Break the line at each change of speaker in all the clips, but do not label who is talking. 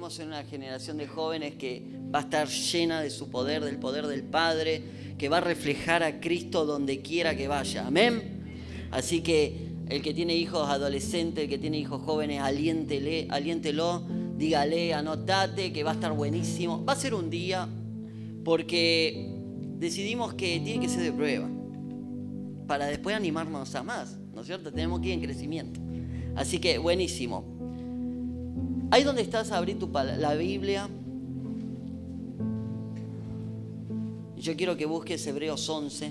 Vivimos en una generación de jóvenes que va a estar llena de su poder, del poder del Padre, que va a reflejar a Cristo donde quiera que vaya. Amén. Así que el que tiene hijos adolescentes, el que tiene hijos jóvenes, aliéntelo, dígale, anotate que va a estar buenísimo. Va a ser un día porque decidimos que tiene que ser de prueba para después animarnos a más, ¿no es cierto? Tenemos que ir en crecimiento. Así que buenísimo. Ahí donde estás, abrí la Biblia. Yo quiero que busques Hebreos 11.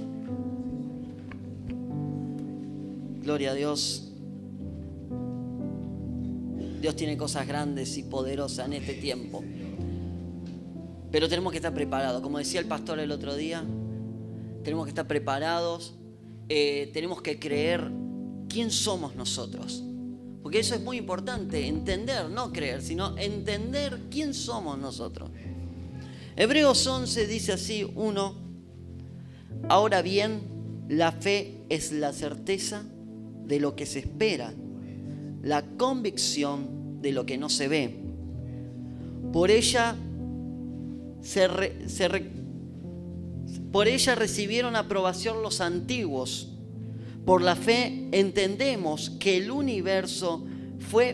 Gloria a Dios. Dios tiene cosas grandes y poderosas en este tiempo. Pero tenemos que estar preparados. Como decía el pastor el otro día, tenemos que estar preparados. Tenemos que creer quién somos nosotros. Porque eso es muy importante, entender, no creer, sino entender quién somos nosotros. Hebreos 11 dice así, 1. Ahora bien, la fe es la certeza de lo que se espera, la convicción de lo que no se ve. Por ella recibieron aprobación los antiguos. Por la fe entendemos que el universo fue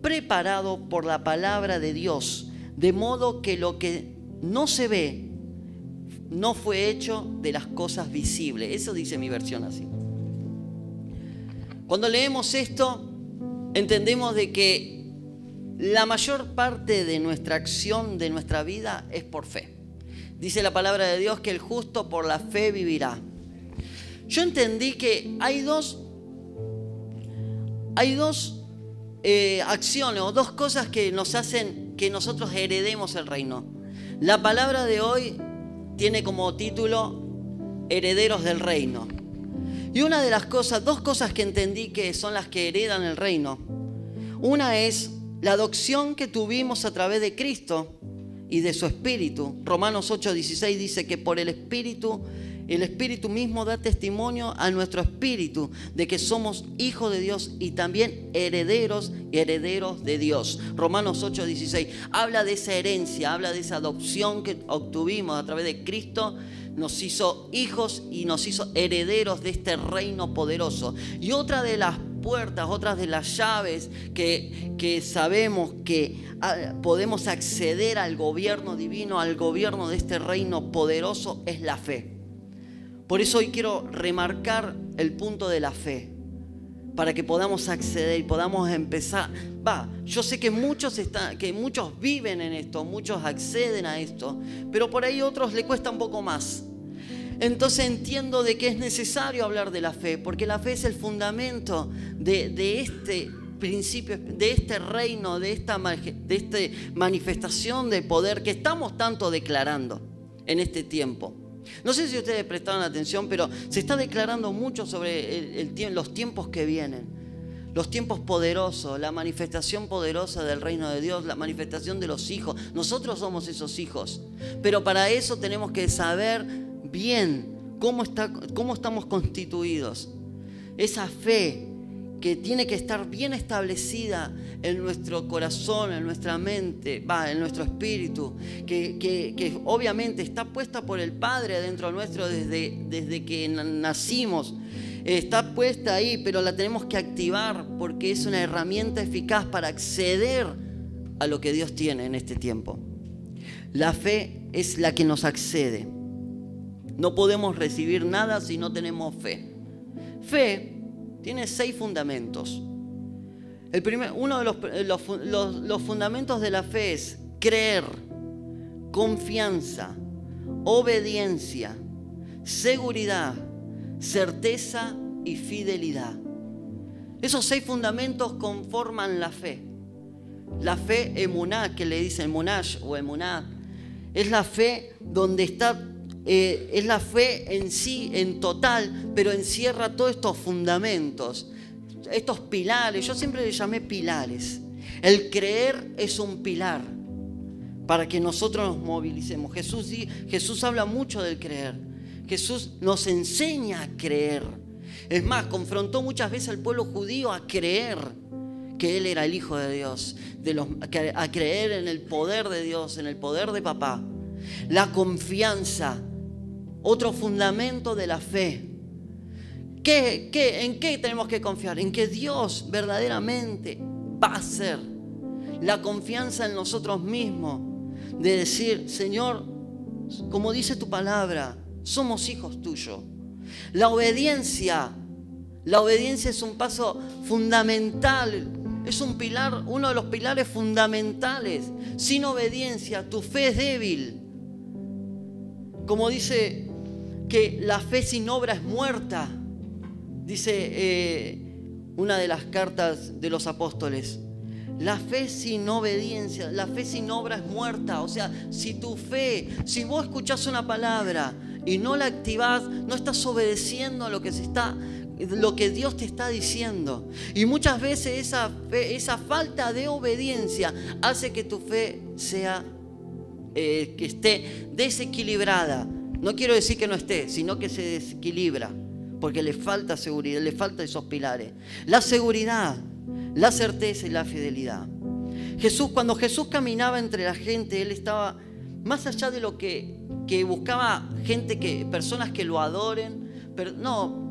preparado por la palabra de Dios, de modo que lo que no se ve no fue hecho de las cosas visibles. Eso dice mi versión así. Cuando leemos esto, entendemos de que la mayor parte de nuestra acción, de nuestra vida, es por fe. Dice la palabra de Dios que el justo por la fe vivirá. Yo entendí que hay dos acciones o dos cosas que nos hacen que nosotros heredemos el reino. La palabra de hoy tiene como título Herederos del Reino. Y una de las cosas, dos cosas que entendí que son las que heredan el reino. Una es la adopción que tuvimos a través de Cristo y de su Espíritu. Romanos 8:16 dice que por el Espíritu mismo da testimonio a nuestro espíritu de que somos hijos de Dios y también herederos y herederos de Dios. Romanos 8:16 habla de esa herencia, habla de esa adopción que obtuvimos a través de Cristo. Nos hizo hijos y nos hizo herederos de este reino poderoso. Y otra de las puertas, otras de las llaves que sabemos que podemos acceder al gobierno divino, al gobierno de este reino poderoso, es la fe. Por eso hoy quiero remarcar el punto de la fe, para que podamos acceder y podamos empezar. Yo sé que muchos viven en esto, muchos acceden a esto, pero por ahí otros le cuesta un poco más. Entonces entiendo de que es necesario hablar de la fe, porque la fe es el fundamento de este principio, de este reino, de esta manifestación de poder que estamos tanto declarando en este tiempo. No sé si ustedes prestaron atención, pero se está declarando mucho sobre los tiempos que vienen. Los tiempos poderosos, la manifestación poderosa del reino de Dios, la manifestación de los hijos. Nosotros somos esos hijos. Pero para eso tenemos que saber bien cómo estamos constituidos. Esa fe que tiene que estar bien establecida en nuestro corazón, en nuestra mente, en nuestro espíritu, que obviamente está puesta por el Padre dentro nuestro desde que nacimos. Está puesta ahí, pero la tenemos que activar porque es una herramienta eficaz para acceder a lo que Dios tiene en este tiempo. La fe es la que nos accede. No podemos recibir nada si no tenemos fe. Fe tiene 6 fundamentos. Uno de los fundamentos de la fe es creer, confianza, obediencia, seguridad, certeza y fidelidad. Esos 6 fundamentos conforman la fe. La fe emuná, que le dicen munash o emuná, es la fe donde está, es la fe en sí, en total, pero encierra todos estos fundamentos, estos pilares. Yo siempre le llamé pilares. El creer es un pilar para que nosotros nos movilicemos. Jesús habla mucho del creer. Jesús nos enseña a creer. Es más, confrontó muchas veces al pueblo judío a creer que Él era el Hijo de Dios, a creer en el poder de Dios, en el poder de papá. La confianza, otro fundamento de la fe. ¿En qué tenemos que confiar? En que Dios verdaderamente va a hacer. La confianza en nosotros mismos, de decir, Señor, como dice tu palabra, somos hijos tuyos. La obediencia es un paso fundamental, es un pilar, uno de los pilares fundamentales. Sin obediencia, tu fe es débil. Como dice que la fe sin obra es muerta, dice una de las cartas de los apóstoles. La fe sin obediencia, la fe sin obra es muerta. O sea, si vos escuchás una palabra y no la activás, no estás obedeciendo a lo que Dios te está diciendo. Y muchas veces esa falta de obediencia hace que tu fe sea que esté desequilibrada. No quiero decir que no esté, sino que se desequilibra, porque le falta seguridad, le falta esos pilares. La seguridad, la certeza y la fidelidad. Cuando Jesús caminaba entre la gente, Él estaba más allá de lo que buscaba personas que lo adoren, pero no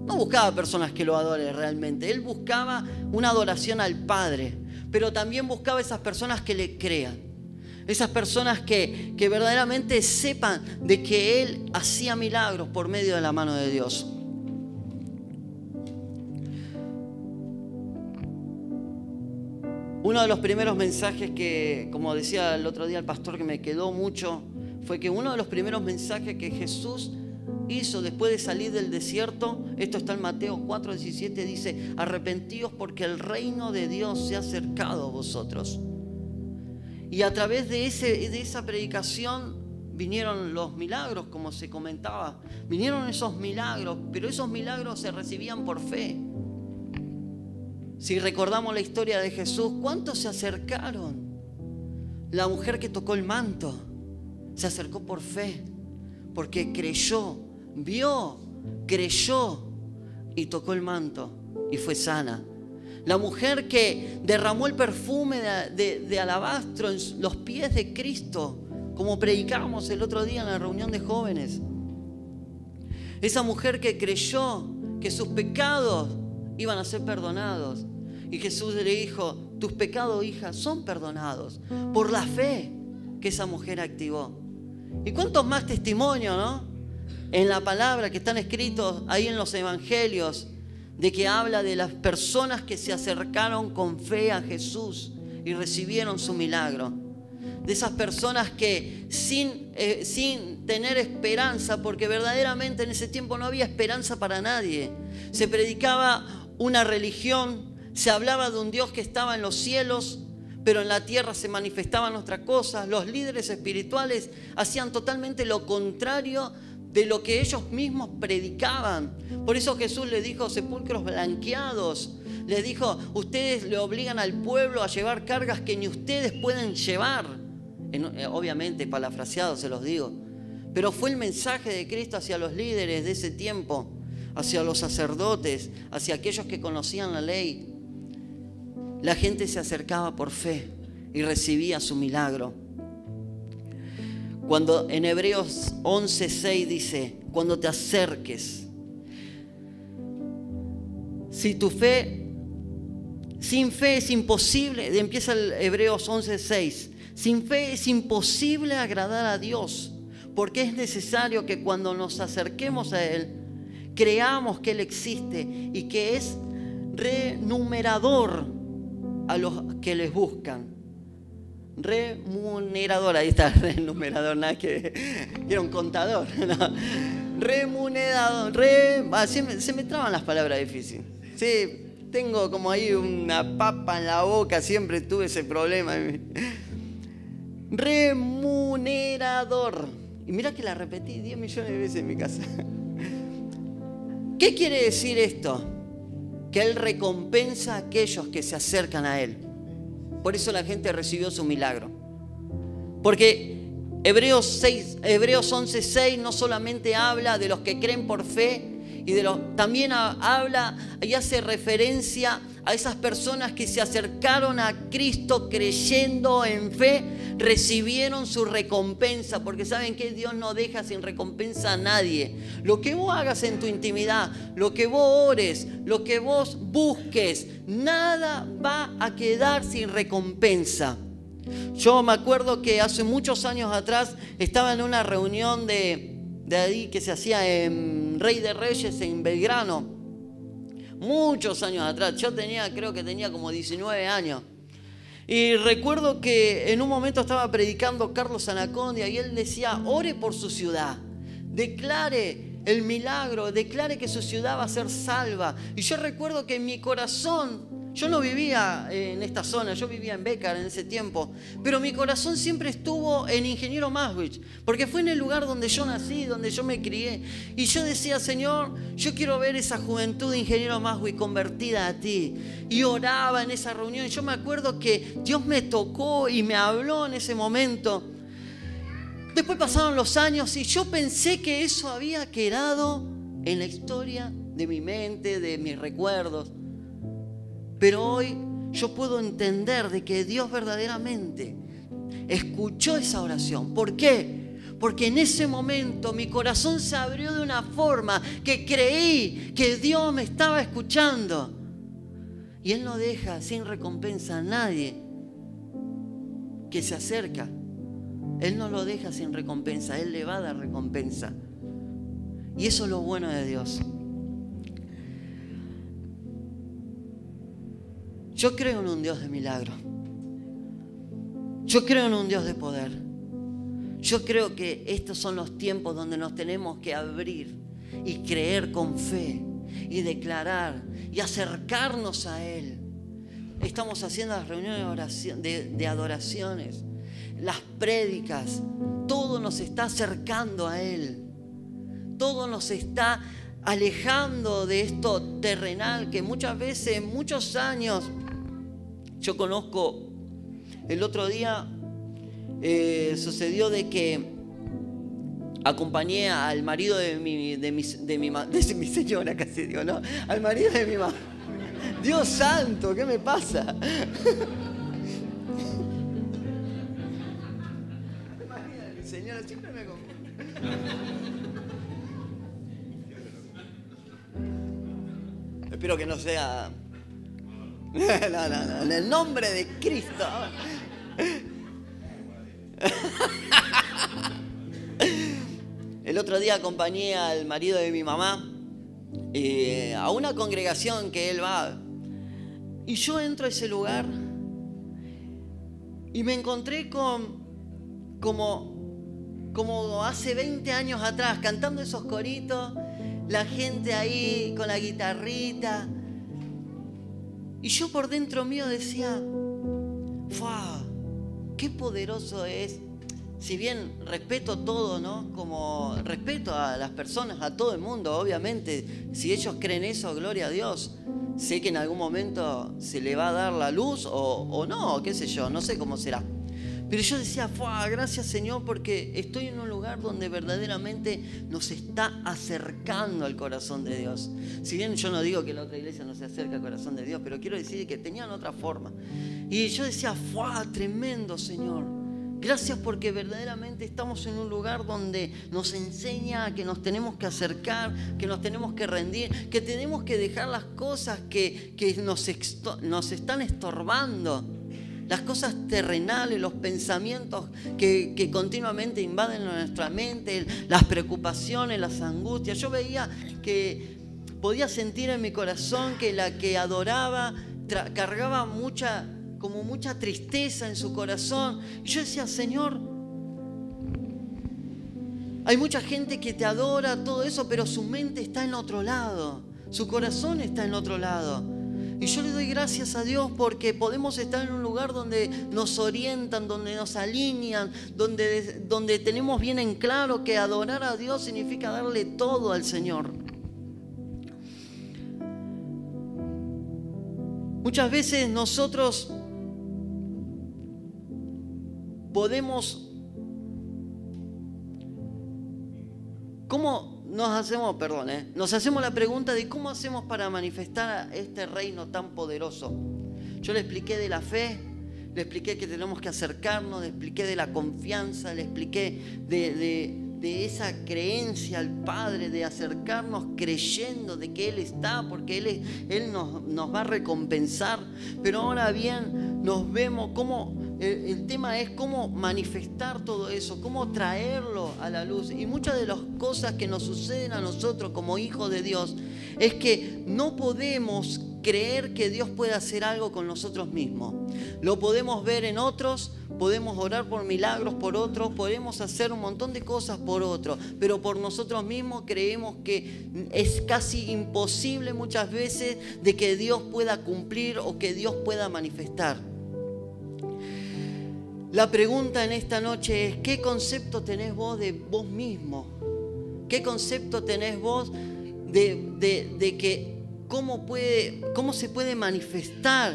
buscaba personas que lo adoren realmente. Él buscaba una adoración al Padre, pero también buscaba esas personas que le crean. Esas personas que verdaderamente sepan de que Él hacía milagros por medio de la mano de Dios. Uno de los primeros mensajes que, como decía el otro día el pastor, que me quedó mucho, fue que uno de los primeros mensajes que Jesús hizo después de salir del desierto, esto está en Mateo 4:17, dice: arrepentíos porque el reino de Dios se ha acercado a vosotros. Y a través de esa predicación vinieron los milagros, como se comentaba. Vinieron esos milagros, pero esos milagros se recibían por fe. Si recordamos la historia de Jesús, ¿cuántos se acercaron? La mujer que tocó el manto se acercó por fe, porque creyó, creyó y tocó el manto y fue sana. La mujer que derramó el perfume de alabastro en los pies de Cristo, como predicábamos el otro día en la reunión de jóvenes. Esa mujer que creyó que sus pecados iban a ser perdonados. Y Jesús le dijo: tus pecados, hija, son perdonados por la fe que esa mujer activó. ¿Y cuántos más testimonios, no? En la palabra que están escritos ahí en los evangelios, de que habla de las personas que se acercaron con fe a Jesús y recibieron su milagro. De esas personas que sin tener esperanza, porque verdaderamente en ese tiempo no había esperanza para nadie. Se predicaba una religión, se hablaba de un Dios que estaba en los cielos, pero en la tierra se manifestaban otras cosas. Los líderes espirituales hacían totalmente lo contrario de lo que ellos mismos predicaban. Por eso Jesús les dijo: sepulcros blanqueados. Les dijo: ustedes le obligan al pueblo a llevar cargas que ni ustedes pueden llevar. Obviamente parafraseado se los digo, pero fue el mensaje de Cristo hacia los líderes de ese tiempo, hacia los sacerdotes, hacia aquellos que conocían la ley. La gente se acercaba por fe y recibía su milagro. Cuando en Hebreos 11:6 dice: cuando te acerques, sin fe es imposible, empieza el Hebreos 11:6, sin fe es imposible agradar a Dios, porque es necesario que cuando nos acerquemos a Él, creamos que Él existe y que es remunerador a los que les buscan. Remunerador, ahí está, remunerador, nada que era un contador, no. Remunerador, se me traban las palabras difíciles. Sí, tengo como ahí una papa en la boca, siempre tuve ese problema. Remunerador. Y mira que la repetí 10 millones de veces en mi casa. ¿Qué quiere decir esto? Que Él recompensa a aquellos que se acercan a Él. Por eso la gente recibió su milagro. Porque Hebreos 11:6 no solamente habla de los que creen por fe, también habla y hace referencia a esas personas que se acercaron a Cristo creyendo en fe, recibieron su recompensa, porque saben que Dios no deja sin recompensa a nadie. Lo que vos hagas en tu intimidad, lo que vos ores, lo que vos busques, nada va a quedar sin recompensa. Yo me acuerdo que hace muchos años atrás estaba en una reunión de ahí que se hacía en Rey de Reyes en Belgrano. Muchos años atrás. Yo creo que tenía como 19 años. Y recuerdo que en un momento estaba predicando Carlos Anacondia y él decía, ore por su ciudad, declare el milagro, declare que su ciudad va a ser salva. Y yo recuerdo que en mi corazón, yo no vivía en esta zona, yo vivía en Bécar en ese tiempo, pero mi corazón siempre estuvo en Ingeniero Maswich, porque fue en el lugar donde yo nací, donde yo me crié. Y yo decía, Señor, yo quiero ver esa juventud de Ingeniero Maswich convertida a ti. Y oraba en esa reunión. Y yo me acuerdo que Dios me tocó y me habló en ese momento. Después pasaron los años y yo pensé que eso había quedado en la historia de mi mente, de mis recuerdos. Pero hoy yo puedo entender de que Dios verdaderamente escuchó esa oración. ¿Por qué? Porque en ese momento mi corazón se abrió de una forma que creí que Dios me estaba escuchando. Y Él no deja sin recompensa a nadie que se acerca. Él no lo deja sin recompensa, Él le va a dar recompensa. Y eso es lo bueno de Dios. Yo creo en un Dios de milagro. Yo creo en un Dios de poder. Yo creo que estos son los tiempos donde nos tenemos que abrir y creer con fe y declarar y acercarnos a Él. Estamos haciendo las reuniones de adoraciones, las prédicas, todo nos está acercando a Él. Todo nos está alejando de esto terrenal que muchas veces, muchos años, yo conozco. El otro día sucedió de que acompañé al marido de mi señora, casi digo, ¿no? Al marido de mi mamá. Dios santo, ¿qué me pasa? Mi señora siempre me confunde. Espero que no sea... No, en el nombre de Cristo. El otro día acompañé al marido de mi mamá a una congregación que él va. Y yo entro a ese lugar y me encontré como hace 20 años atrás, cantando esos coritos, la gente ahí con la guitarrita. Y yo por dentro mío decía, ¡fua! ¡Qué poderoso es! Si bien respeto todo, ¿no? Como respeto a las personas, a todo el mundo, obviamente. Si ellos creen eso, gloria a Dios. Sé que en algún momento se le va a dar la luz o no, qué sé yo, no sé cómo será. Pero yo decía, ¡fua! Gracias Señor, porque estoy en un lugar donde verdaderamente nos está acercando al corazón de Dios. Si bien yo no digo que la otra iglesia no se acerca al corazón de Dios, pero quiero decir que tenían otra forma. Y yo decía, ¡fua! Tremendo Señor. Gracias porque verdaderamente estamos en un lugar donde nos enseña que nos tenemos que acercar, que nos tenemos que rendir, que tenemos que dejar las cosas que nos están estorbando. Las cosas terrenales, los pensamientos que continuamente invaden nuestra mente, las preocupaciones, las angustias. Yo veía que podía sentir en mi corazón que la que adoraba cargaba mucha tristeza en su corazón. Y yo decía, Señor, hay mucha gente que te adora, todo eso, pero su mente está en otro lado, su corazón está en otro lado. Y yo le doy gracias a Dios porque podemos estar en un lugar donde nos orientan, donde nos alinean, donde tenemos bien en claro que adorar a Dios significa darle todo al Señor. Muchas veces nosotros podemos ¿Cómo nos hacemos, nos hacemos la pregunta de cómo hacemos para manifestar este reino tan poderoso? Yo le expliqué de la fe, le expliqué que tenemos que acercarnos, le expliqué de la confianza, le expliqué de esa creencia al Padre, de acercarnos creyendo de que Él está, porque Él nos va a recompensar. Pero ahora bien, nos vemos cómo el tema es cómo manifestar todo eso, cómo traerlo a la luz. Y muchas de las cosas que nos suceden a nosotros como hijos de Dios es que no podemos creer que Dios puede hacer algo con nosotros mismos. Lo podemos ver en otros, podemos orar por milagros por otros, podemos hacer un montón de cosas por otros, pero por nosotros mismos creemos que es casi imposible muchas veces de que Dios pueda cumplir o que Dios pueda manifestar. La pregunta en esta noche es: ¿qué concepto tenés vos de vos mismo? ¿Qué concepto tenés vos de que cómo se puede manifestar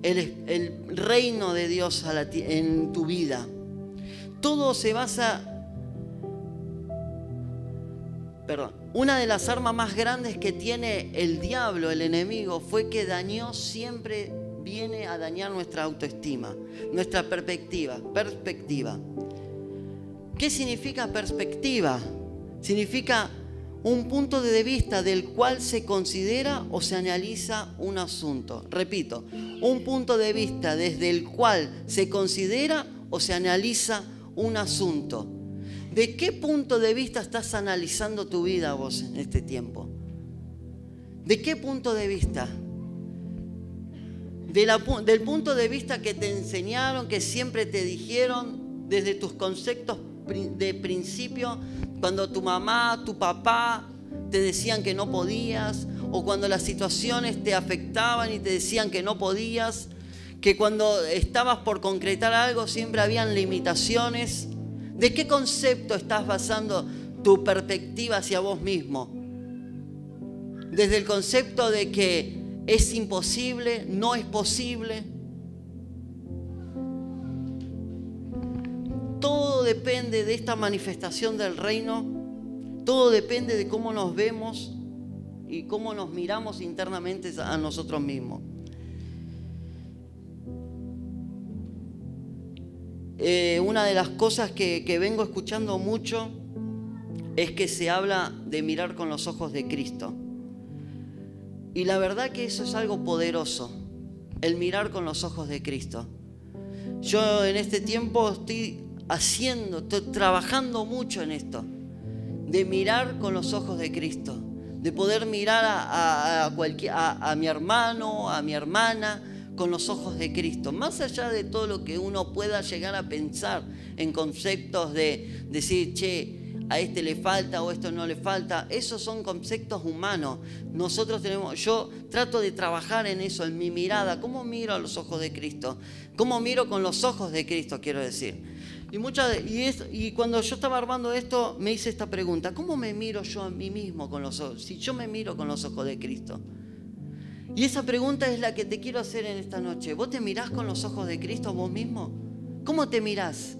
el reino de Dios en tu vida? Todo se basa... Una de las armas más grandes que tiene el diablo, el enemigo, fue que siempre viene a dañar nuestra autoestima, nuestra perspectiva. ¿Qué significa perspectiva? Significa un punto de vista del cual se considera o se analiza un asunto. Repito, un punto de vista desde el cual se considera o se analiza un asunto. ¿De qué punto de vista estás analizando tu vida vos en este tiempo? ¿De qué punto de vista? Del punto de vista que te enseñaron, que siempre te dijeron desde tus conceptos de principio, cuando tu mamá, tu papá te decían que no podías, o cuando las situaciones te afectaban y te decían que no podías, que cuando estabas por concretar algo siempre habían limitaciones. ¿De qué concepto estás basando tu perspectiva hacia vos mismo? Desde el concepto de que es imposible, no es posible. Todo depende de esta manifestación del reino. Todo depende de cómo nos vemos y cómo nos miramos internamente a nosotros mismos. Una de las cosas que vengo escuchando mucho es que se habla de mirar con los ojos de Cristo. Y la verdad que eso es algo poderoso, el mirar con los ojos de Cristo. Yo en este tiempo estoy trabajando mucho en esto, de mirar con los ojos de Cristo, de poder mirar a mi hermano, a mi hermana, con los ojos de Cristo, más allá de todo lo que uno pueda llegar a pensar en conceptos de decir, che, a este le falta o esto no le falta. Esos son conceptos humanos. Yo trato de trabajar en eso, en mi mirada. ¿Cómo miro a los ojos de Cristo? ¿Cómo miro con los ojos de Cristo, quiero decir? Y cuando yo estaba armando esto, me hice esta pregunta: ¿cómo me miro yo a mí mismo con los ojos? Si yo me miro con los ojos de Cristo. Y esa pregunta es la que te quiero hacer en esta noche. ¿Vos te mirás con los ojos de Cristo vos mismo? ¿Cómo te mirás?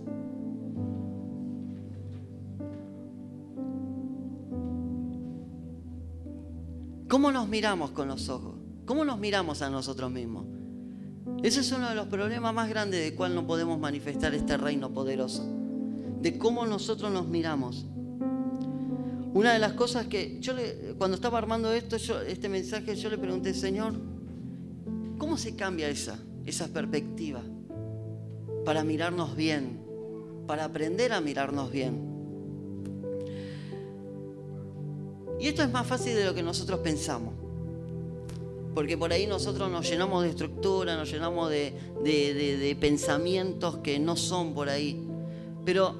¿Cómo nos miramos con los ojos? ¿Cómo nos miramos a nosotros mismos? Ese es uno de los problemas más grandes de cuál no podemos manifestar este reino poderoso. De cómo nosotros nos miramos. Una de las cosas que cuando estaba armando este mensaje, yo le pregunté: Señor, ¿cómo se cambia esa perspectiva? Para mirarnos bien, para aprender a mirarnos bien. Y esto es más fácil de lo que nosotros pensamos. Porque por ahí nosotros nos llenamos de estructura, nos llenamos de pensamientos que no son por ahí. Pero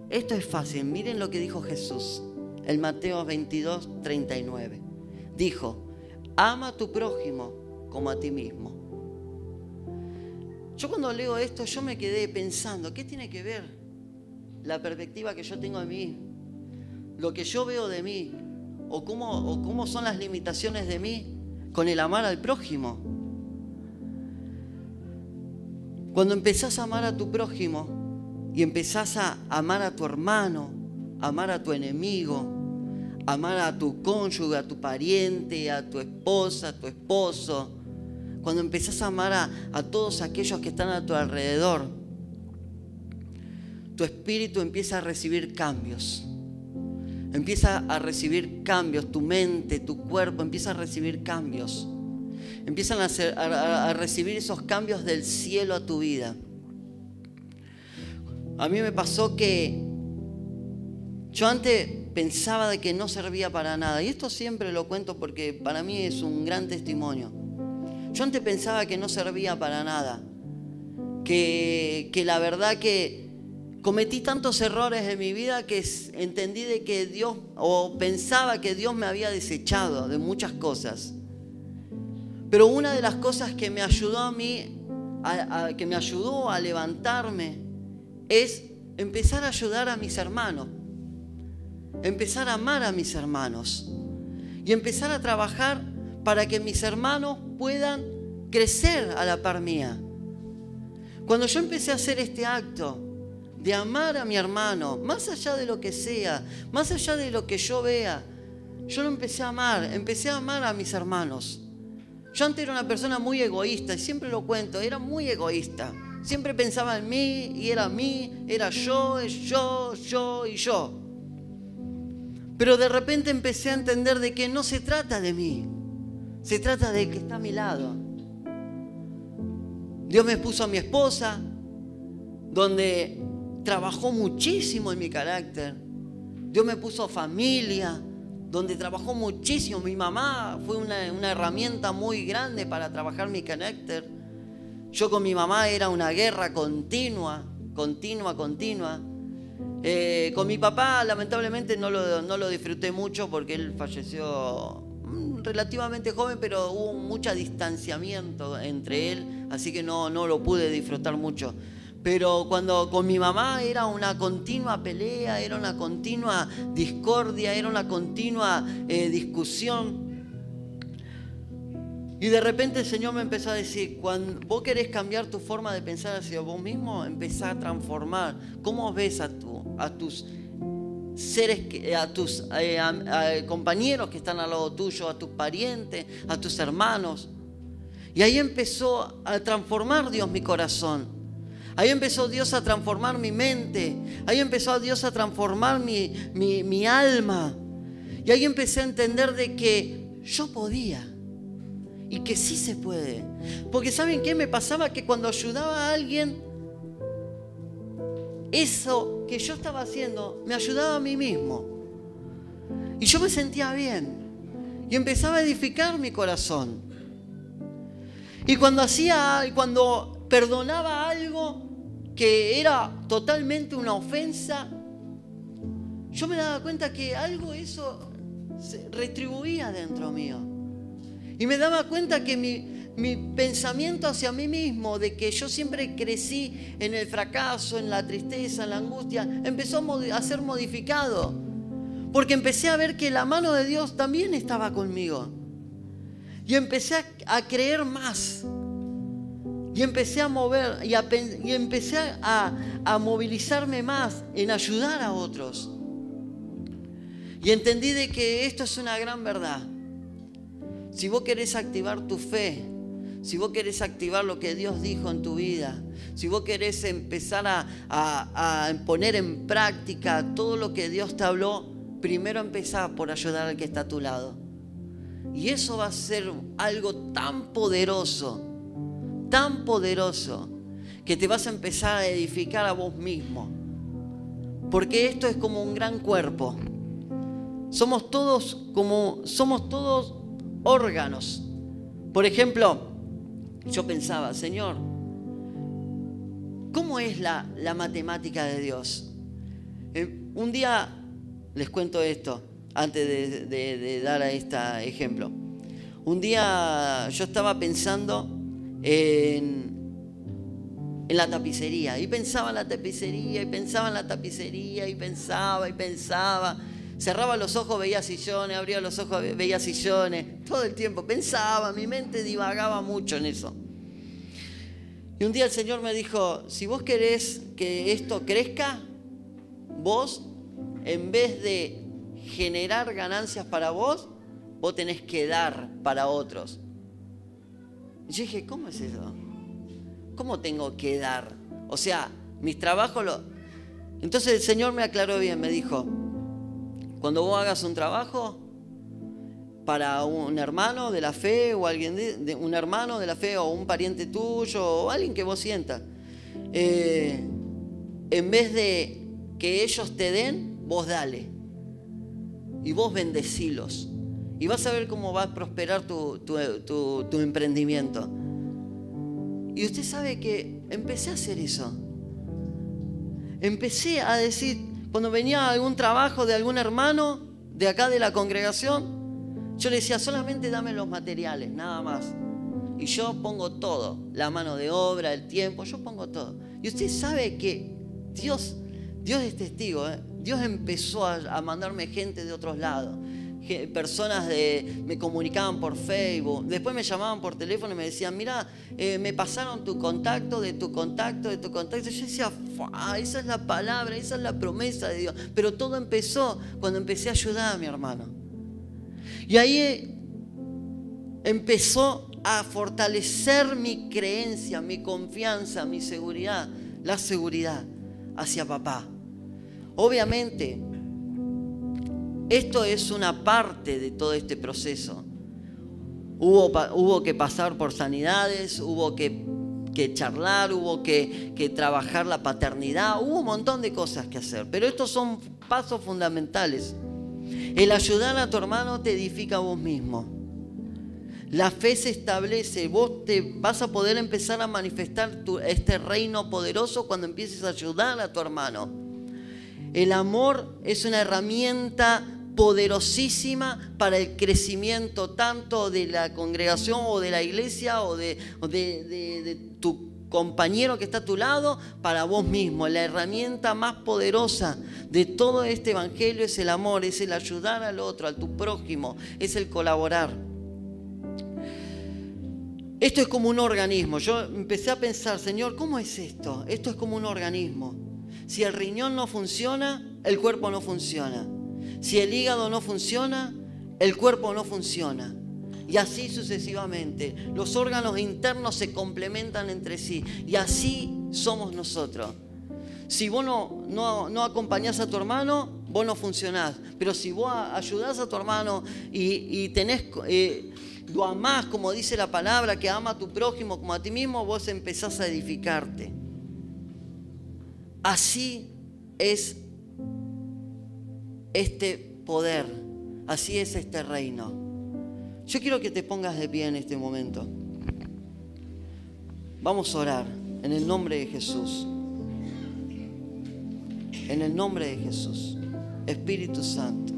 esto es fácil. Miren lo que dijo Jesús. En Mateo 22, 39. Dijo: ama a tu prójimo como a ti mismo. Yo cuando leo esto, yo me quedé pensando: ¿qué tiene que ver la perspectiva que yo tengo de mí? Lo que yo veo de mí. O cómo son las limitaciones de mí con el amar al prójimo. Cuando empezás a amar a tu prójimo y empezás a amar a tu hermano, amar a tu enemigo, amar a tu cónyuge, a tu pariente, a tu esposa, a tu esposo, cuando empezás a amar a todos aquellos que están a tu alrededor, tu espíritu empieza a recibir cambios. Empieza a recibir cambios, tu mente, tu cuerpo empieza a recibir cambios. Empiezan a recibir esos cambios del cielo a tu vida. A mí me pasó que yo antes pensaba de que no servía para nada. Y esto siempre lo cuento porque para mí es un gran testimonio. Yo antes pensaba que no servía para nada. Que la verdad que cometí tantos errores en mi vida que entendí de que Dios, o pensaba que Dios me había desechado de muchas cosas. Pero una de las cosas que me ayudó a mí, que me ayudó a levantarme, es empezar a ayudar a mis hermanos. Empezar a amar a mis hermanos. Y empezar a trabajar para que mis hermanos puedan crecer a la par mía. Cuando yo empecé a hacer este acto de amar a mi hermano, más allá de lo que sea, más allá de lo que yo vea, yo lo empecé a amar a mis hermanos. Yo antes era una persona muy egoísta, y siempre lo cuento, era muy egoísta. Siempre pensaba en mí, y era mí, era yo y yo. Pero de repente empecé a entender de que no se trata de mí, se trata de que está a mi lado. Dios me puso a mi esposa, donde trabajó muchísimo en mi carácter. Dios me puso familia, donde trabajó muchísimo. Mi mamá fue una herramienta muy grande para trabajar mi carácter. Yo con mi mamá era una guerra continua. Con mi papá lamentablemente no lo disfruté mucho porque él falleció relativamente joven, pero hubo mucho distanciamiento entre él, así que no lo pude disfrutar mucho. Pero cuando con mi mamá era una continua pelea, era una continua discordia, era una continua discusión. Y de repente el Señor me empezó a decir, cuando vos querés cambiar tu forma de pensar hacia vos mismo, empezá a transformar. ¿Cómo ves a tus seres, a tus compañeros que están al lado tuyo, a tus parientes, a tus hermanos? Y ahí empezó a transformar Dios mi corazón. Ahí empezó Dios a transformar mi mente. Ahí empezó Dios a transformar mi alma. Y ahí empecé a entender de que yo podía. Y que sí se puede. Porque ¿saben qué? Me pasaba que cuando ayudaba a alguien, eso que yo estaba haciendo me ayudaba a mí mismo. Y yo me sentía bien. Y empezaba a edificar mi corazón. Y cuando perdonaba algo que era totalmente una ofensa, yo me daba cuenta que algo eso se retribuía dentro mío. Y me daba cuenta que mi pensamiento hacia mí mismo, de que yo siempre crecí en el fracaso, en la tristeza, en la angustia, empezó a ser modificado. Porque empecé a ver que la mano de Dios también estaba conmigo. Y empecé a creer más. Y empecé a mover y empecé a movilizarme más en ayudar a otros. Y entendí de que esto es una gran verdad. Si vos querés activar tu fe, si vos querés activar lo que Dios dijo en tu vida, si vos querés empezar a poner en práctica todo lo que Dios te habló, primero empezá por ayudar al que está a tu lado. Y eso va a ser algo tan poderoso, que te vas a empezar a edificar a vos mismo. Porque esto es como un gran cuerpo. Somos todos órganos. Por ejemplo, yo pensaba, Señor, ¿cómo es la matemática de Dios? Un día, les cuento esto, antes de dar a este ejemplo. Un día yo estaba pensando en la tapicería, y pensaba en la tapicería, y pensaba en la tapicería, y pensaba. Cerraba los ojos, veía sillones, abría los ojos, veía sillones. Todo el tiempo pensaba, mi mente divagaba mucho en eso. Y un día el Señor me dijo, si vos querés que esto crezca, vos, en vez de generar ganancias para vos, vos tenés que dar para otros. Y yo dije, ¿cómo es eso? ¿Cómo tengo que dar? O sea, mis trabajos Entonces el Señor me aclaró bien, me dijo, cuando vos hagas un trabajo para un hermano de la fe o alguien un hermano de la fe o un pariente tuyo o alguien que vos sientas, en vez de que ellos te den, vos dale y vos bendecilos y vas a ver cómo va a prosperar tu emprendimiento. Y usted sabe que empecé a hacer eso. Empecé a decir, cuando venía algún trabajo de algún hermano de acá de la congregación, yo le decía, solamente dame los materiales, nada más. Y yo pongo todo, la mano de obra, el tiempo, yo pongo todo. Y usted sabe que Dios es testigo, ¿eh? Dios empezó a mandarme gente de otros lados. Personas me comunicaban por Facebook, después me llamaban por teléfono y me decían, mira, me pasaron tu contacto, de tu contacto. Yo decía, esa es la palabra, esa es la promesa de Dios. Pero todo empezó cuando empecé a ayudar a mi hermano. Y ahí empezó a fortalecer mi creencia, mi confianza, mi seguridad, la seguridad hacia papá. Obviamente, esto es una parte de todo este proceso. Hubo que pasar por sanidades, hubo que charlar, hubo que trabajar la paternidad, hubo un montón de cosas que hacer. Pero estos son pasos fundamentales. El ayudar a tu hermano te edifica a vos mismo. La fe se establece, vos te vas a poder empezar a manifestar este reino poderoso cuando empieces a ayudar a tu hermano. El amor es una herramienta poderosísima para el crecimiento tanto de la congregación o de la iglesia o de tu compañero que está a tu lado, para vos mismo. La herramienta más poderosa de todo este evangelio es el amor, es el ayudar al otro, a tu prójimo, es el colaborar. Esto es como un organismo. Yo empecé a pensar, Señor, ¿cómo es esto? Esto es como un organismo. Si el riñón no funciona, el cuerpo no funciona. Si el hígado no funciona, el cuerpo no funciona. Y así sucesivamente. Los órganos internos se complementan entre sí. Y así somos nosotros. Si vos no acompañás a tu hermano, vos no funcionás. Pero si vos ayudás a tu hermano y lo amás, como dice la palabra, que ama a tu prójimo como a ti mismo, vos empezás a edificarte. Así es este poder, así es este reino. Yo quiero que te pongas de pie en este momento. Vamos a orar en el nombre de Jesús. En el nombre de Jesús. Espíritu Santo.